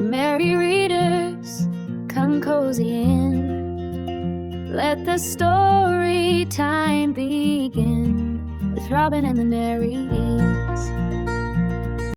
merry readers, come cozy in. Let the story time begin with Robin and the Merries.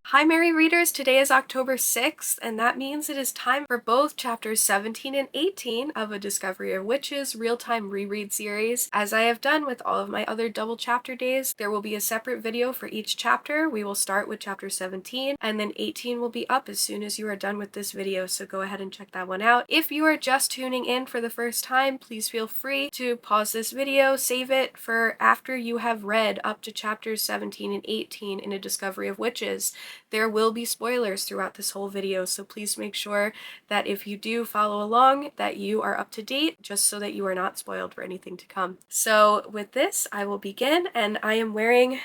Hi Merry Readers, today is October 6th, and that means it is time for both chapters 17 and 18 of A Discovery of Witches real-time reread series. As I have done with all of my other double chapter days, there will be a separate video for each chapter. We will start with chapter 17, and then 18 will be up as soon as you are done with this video, so go ahead and check that one out. If you are just tuning in for the first time, please feel free to pause this video, save it for after you have read up to chapters 17 and 18 in A Discovery of Witches. There will be spoilers throughout this whole video, so please make sure that if you do follow along that you are up to date, just so that you are not spoiled for anything to come. So with this, I will begin, and I am wearing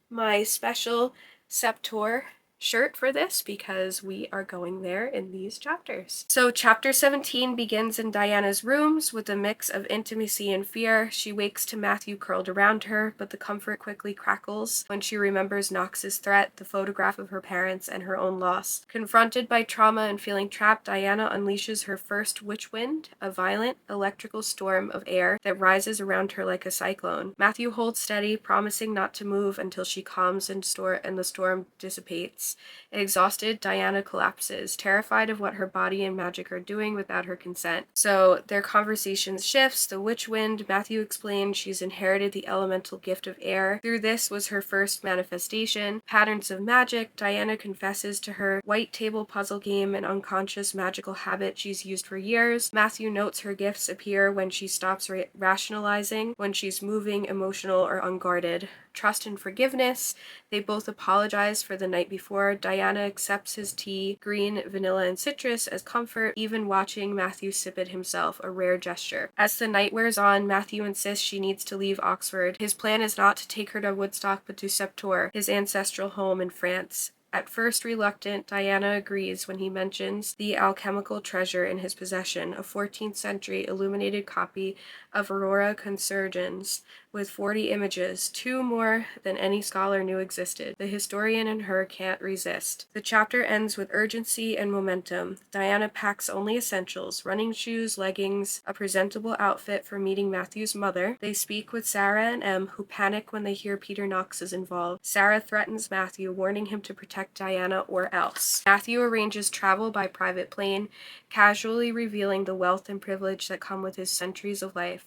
my special Sept-Tours shirt for this because we are going there in these chapters. So chapter 17 begins in Diana's rooms with a mix of intimacy and fear. She wakes to Matthew curled around her, but the comfort quickly crackles when she remembers Knox's threat, the photograph of her parents, and her own loss. Confronted by trauma and feeling trapped, Diana unleashes her first Witchwind, a violent electrical storm of air that rises around her like a cyclone. Matthew holds steady, promising not to move until she calms and the storm dissipates. Exhausted, Diana collapses, terrified of what her body and magic are doing without her consent. So their conversation shifts. The Witchwind, Matthew explains she's inherited the elemental gift of air. Through this was her first manifestation. Patterns of magic, Diana confesses to her white table puzzle game, an unconscious magical habit she's used for years. Matthew notes her gifts appear when she stops rationalizing, when she's moving, emotional, or unguarded. Trust and forgiveness. They both apologize for the night before. Diana accepts his tea, green, vanilla, and citrus, as comfort, even watching Matthew sip it himself, a rare gesture. As the night wears on, Matthew insists she needs to leave Oxford. His plan is not to take her to Woodstock, but to Sept-Tours, his ancestral home in France. At first reluctant, Diana agrees when he mentions the alchemical treasure in his possession, a 14th century illuminated copy of Aurora Consurgens with 40 images, 2 more than any scholar knew existed. The historian in her can't resist. The chapter ends with urgency and momentum. Diana packs only essentials, running shoes, leggings, a presentable outfit for meeting Matthew's mother. They speak with Sarah and Em, who panic when they hear Peter Knox is involved. Sarah threatens Matthew, warning him to protect Diana or else. Matthew arranges travel by private plane, casually revealing the wealth and privilege that come with his centuries of life.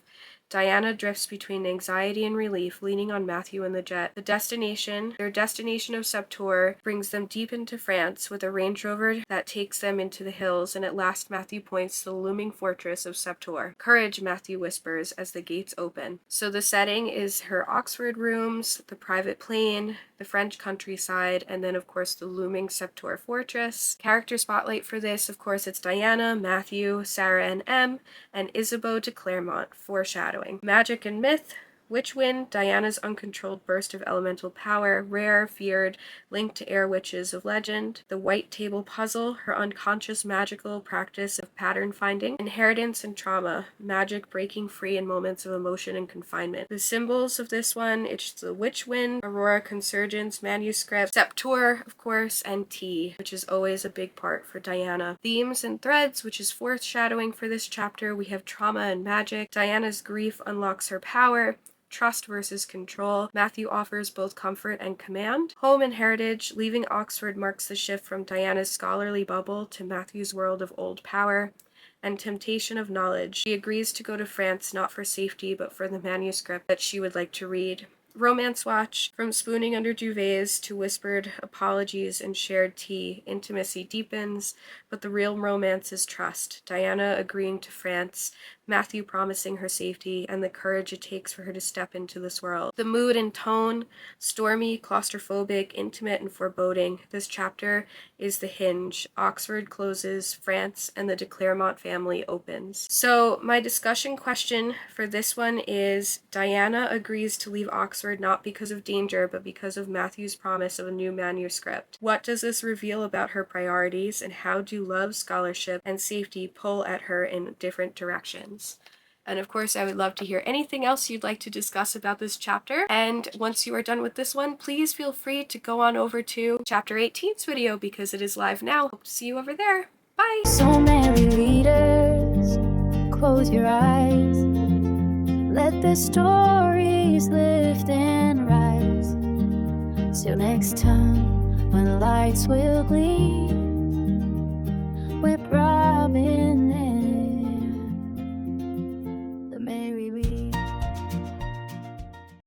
Diana drifts between anxiety and relief, leaning on Matthew and the jet. Their destination of Sept-Tours, brings them deep into France with a Range Rover that takes them into the hills, and at last Matthew points to the looming fortress of Sept-Tours. Courage, Matthew whispers as the gates open. So the setting is her Oxford rooms, the private plane, the French countryside, and then of course the looming Sept-Tours fortress. Character spotlight for this, of course, it's Diana, Matthew, Sarah and Em, and Isabeau de Clermont, foreshadowing. Magic and myth. Witchwind, Diana's uncontrolled burst of elemental power, rare, feared, linked to air witches of legend. The white table puzzle, her unconscious magical practice of pattern finding. Inheritance and trauma, magic breaking free in moments of emotion and confinement. The symbols of this one, it's the Witchwind, Aurora Consurgens, manuscript, Sept-Tours, of course, and tea, which is always a big part for Diana. Themes and threads, which is foreshadowing for this chapter, we have trauma and magic. Diana's grief unlocks her power. Trust versus control. Matthew offers both comfort and command. Home and heritage. Leaving Oxford marks the shift from Diana's scholarly bubble to Matthew's world of old power. And temptation of knowledge. She agrees to go to France not for safety but for the manuscript that she would like to read. Romance watch. From spooning under duvets to whispered apologies and shared tea, intimacy deepens, but the real romance is trust. Diana agreeing to France, Matthew promising her safety, and the courage it takes for her to step into this world. The mood and tone, stormy, claustrophobic, intimate, and foreboding. This chapter is the hinge. Oxford closes, France and the de Clermont family opens. So my discussion question for this one is, Diana agrees to leave Oxford not because of danger, but because of Matthew's promise of a new manuscript. What does this reveal about her priorities, and how do love, scholarship, and safety pull at her in different directions? And of course, I would love to hear anything else you'd like to discuss about this chapter. And once you are done with this one, please feel free to go on over to chapter 18's video because it is live now. Hope to see you over there. Bye! So many readers, close your eyes. Let the stories lift and rise. Till next time, when lights will gleam with Robin and